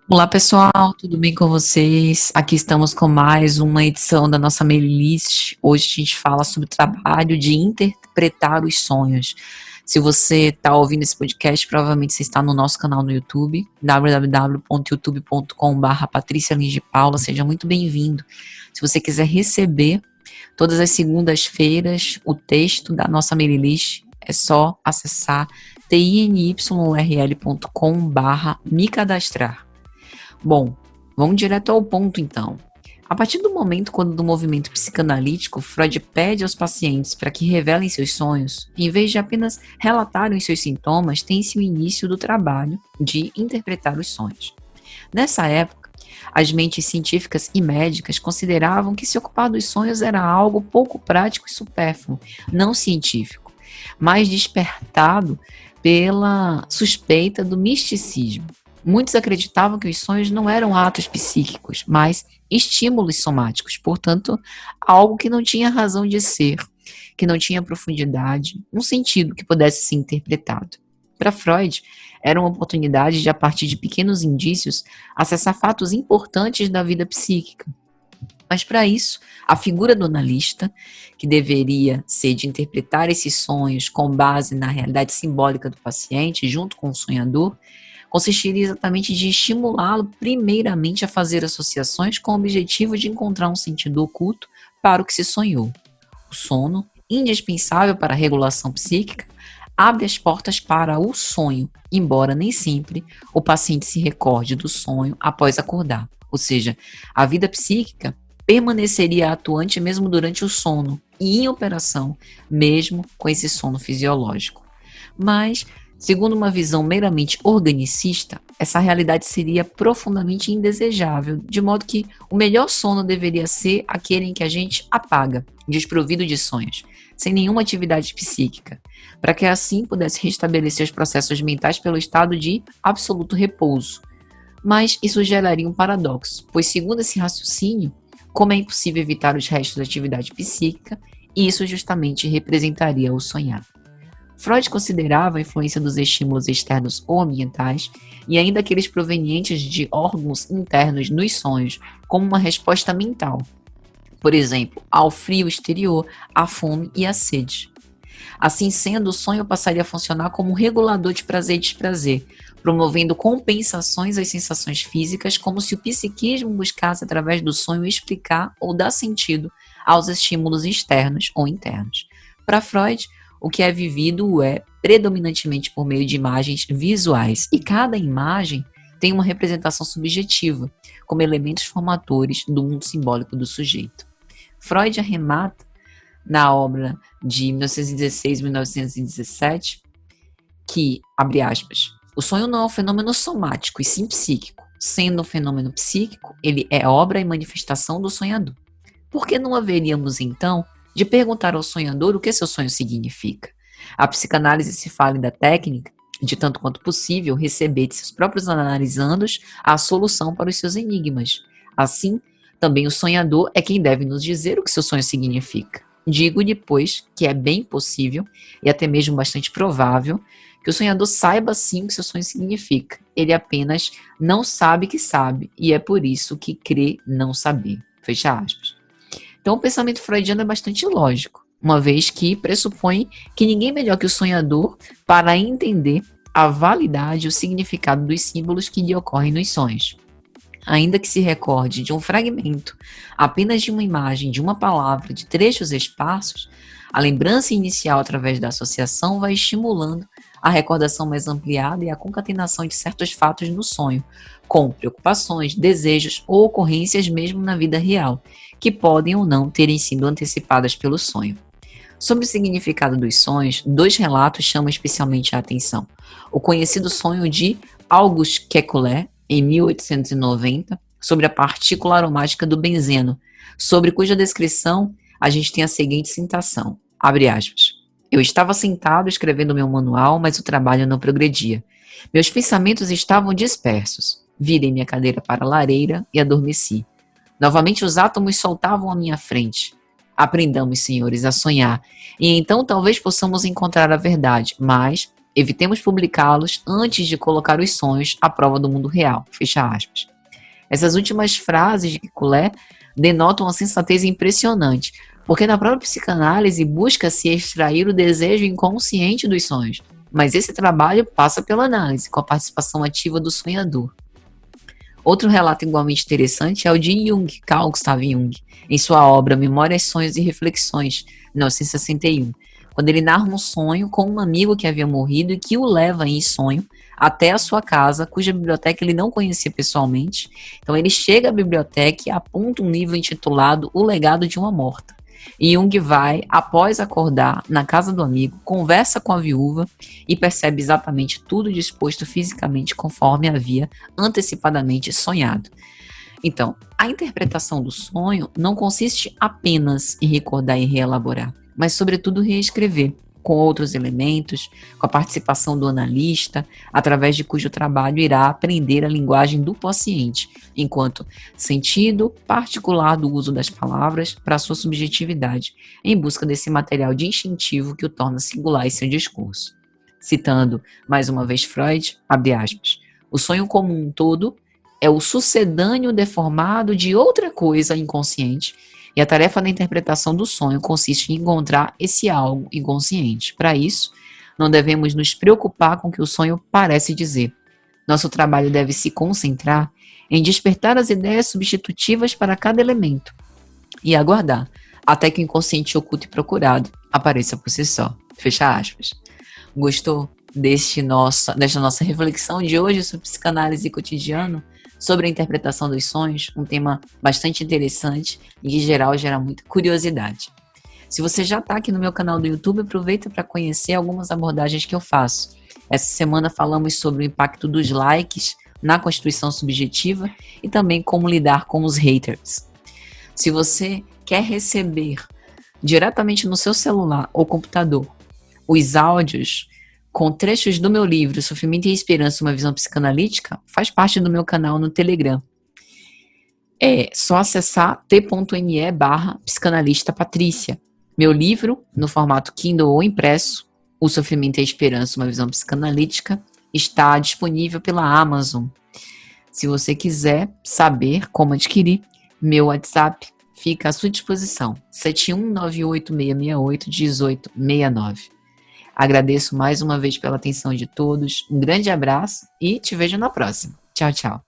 Olá pessoal, tudo bem com vocês? Aqui estamos com mais uma edição da nossa playlist. Hoje a gente fala sobre o trabalho de interpretar os sonhos. Se você está ouvindo esse podcast, provavelmente você está no nosso canal no YouTube, www.youtube.com/Patrícia Lins de Paula. Seja muito bem-vindo. Se você quiser receber todas as segundas-feiras o texto da nossa playlist, é só acessar tinyrl.com/me cadastrar. Bom, vamos direto ao ponto então. A partir do momento quando do movimento psicanalítico, Freud pede aos pacientes para que revelem seus sonhos, em vez de apenas relatarem os seus sintomas, tem-se o início do trabalho de interpretar os sonhos. Nessa época, as mentes científicas e médicas consideravam que se ocupar dos sonhos era algo pouco prático e supérfluo, não científico, mas despertado pela suspeita do misticismo. Muitos acreditavam que os sonhos não eram atos psíquicos, mas estímulos somáticos, portanto, algo que não tinha razão de ser, que não tinha profundidade, um sentido que pudesse ser interpretado. Para Freud, era uma oportunidade de, a partir de pequenos indícios, acessar fatos importantes da vida psíquica. Mas para isso, a figura do analista, que deveria ser de interpretar esses sonhos com base na realidade simbólica do paciente, junto com o sonhador, consistiria exatamente de estimulá-lo primeiramente a fazer associações com o objetivo de encontrar um sentido oculto para o que se sonhou. O sono, indispensável para a regulação psíquica, abre as portas para o sonho, embora nem sempre o paciente se recorde do sonho após acordar. Ou seja, a vida psíquica permaneceria atuante mesmo durante o sono e em operação, mesmo com esse sono fisiológico. Mas, segundo uma visão meramente organicista, essa realidade seria profundamente indesejável, de modo que o melhor sono deveria ser aquele em que a gente apaga, desprovido de sonhos, sem nenhuma atividade psíquica, para que assim pudesse restabelecer os processos mentais pelo estado de absoluto repouso. Mas isso geraria um paradoxo, pois segundo esse raciocínio, como é impossível evitar os restos da atividade psíquica, isso justamente representaria o sonhar. Freud considerava a influência dos estímulos externos ou ambientais e ainda aqueles provenientes de órgãos internos nos sonhos como uma resposta mental. Por exemplo, ao frio exterior, à fome e à sede. Assim sendo, o sonho passaria a funcionar como um regulador de prazer e desprazer, promovendo compensações às sensações físicas, como se o psiquismo buscasse através do sonho explicar ou dar sentido aos estímulos externos ou internos. Para Freud, o que é vivido é predominantemente por meio de imagens visuais, e cada imagem tem uma representação subjetiva, como elementos formadores do mundo simbólico do sujeito. Freud arremata, na obra de 1916-1917, que, abre aspas, o sonho não é um fenômeno somático, e sim psíquico. Sendo um fenômeno psíquico, ele é obra e manifestação do sonhador. Por que não haveríamos, então, de perguntar ao sonhador o que seu sonho significa? A psicanálise se fala da técnica de, tanto quanto possível, receber de seus próprios analisandos a solução para os seus enigmas. Assim, também o sonhador é quem deve nos dizer o que seu sonho significa. Digo-lhe, pois, que é bem possível, e até mesmo bastante provável, que o sonhador saiba sim o que seu sonho significa. Ele apenas não sabe que sabe, e é por isso que crê não saber. Fecha aspas. Então, o pensamento freudiano é bastante lógico, uma vez que pressupõe que ninguém melhor que o sonhador para entender a validade e o significado dos símbolos que lhe ocorrem nos sonhos. Ainda que se recorde de um fragmento, apenas de uma imagem, de uma palavra, de trechos esparsos, a lembrança inicial através da associação vai estimulando a recordação mais ampliada e a concatenação de certos fatos no sonho, com preocupações, desejos ou ocorrências mesmo na vida real, que podem ou não terem sido antecipadas pelo sonho. Sobre o significado dos sonhos, 2 relatos chamam especialmente a atenção. O conhecido sonho de Auguste Kekulé, em 1890, sobre a partícula aromática do benzeno, sobre cuja descrição a gente tem a seguinte citação, abre aspas, eu estava sentado escrevendo meu manual, mas o trabalho não progredia. Meus pensamentos estavam dispersos. Virei minha cadeira para a lareira e adormeci. Novamente os átomos soltavam à minha frente. Aprendamos, senhores, a sonhar, e então talvez possamos encontrar a verdade, mas evitemos publicá-los antes de colocar os sonhos à prova do mundo real. Fecha aspas. Essas últimas frases de Kekulé denotam uma sensatez impressionante, porque na própria psicanálise busca-se extrair o desejo inconsciente dos sonhos, mas esse trabalho passa pela análise, com a participação ativa do sonhador. Outro relato igualmente interessante é o de Jung, Carl Gustav Jung, em sua obra Memórias, Sonhos e Reflexões, 1961, quando ele narra um sonho com um amigo que havia morrido e que o leva em sonho até a sua casa, cuja biblioteca ele não conhecia pessoalmente. Então ele chega à biblioteca e aponta um livro intitulado O Legado de uma Morta. E Jung vai, após acordar, na casa do amigo, conversa com a viúva e percebe exatamente tudo disposto fisicamente conforme havia antecipadamente sonhado. Então, a interpretação do sonho não consiste apenas em recordar e reelaborar, mas sobretudo reescrever, com outros elementos, com a participação do analista, através de cujo trabalho irá aprender a linguagem do paciente, enquanto sentido particular do uso das palavras para sua subjetividade, em busca desse material distintivo que o torna singular em seu discurso. Citando, mais uma vez, Freud, abre aspas, o sonho como um todo é o sucedâneo deformado de outra coisa inconsciente, e a tarefa da interpretação do sonho consiste em encontrar esse algo inconsciente. Para isso, não devemos nos preocupar com o que o sonho parece dizer. Nosso trabalho deve se concentrar em despertar as ideias substitutivas para cada elemento e aguardar até que o inconsciente oculto e procurado apareça por si só. Fecha aspas. Gostou desta nossa reflexão de hoje sobre psicanálise cotidiano? Sobre a interpretação dos sonhos, um tema bastante interessante e que, em geral, gera muita curiosidade. Se você já está aqui no meu canal do YouTube, aproveita para conhecer algumas abordagens que eu faço. Essa semana falamos sobre o impacto dos likes na constituição subjetiva e também como lidar com os haters. Se você quer receber diretamente no seu celular ou computador os áudios com trechos do meu livro Sofrimento e Esperança, uma visão psicanalítica, faz parte do meu canal no Telegram. É só acessar t.me/psicanalista Patrícia. Meu livro, no formato Kindle ou impresso, O Sofrimento e a Esperança, uma visão psicanalítica, está disponível pela Amazon. Se você quiser saber como adquirir, meu WhatsApp fica à sua disposição, 71986681869. Agradeço mais uma vez pela atenção de todos, um grande abraço e te vejo na próxima. Tchau, tchau.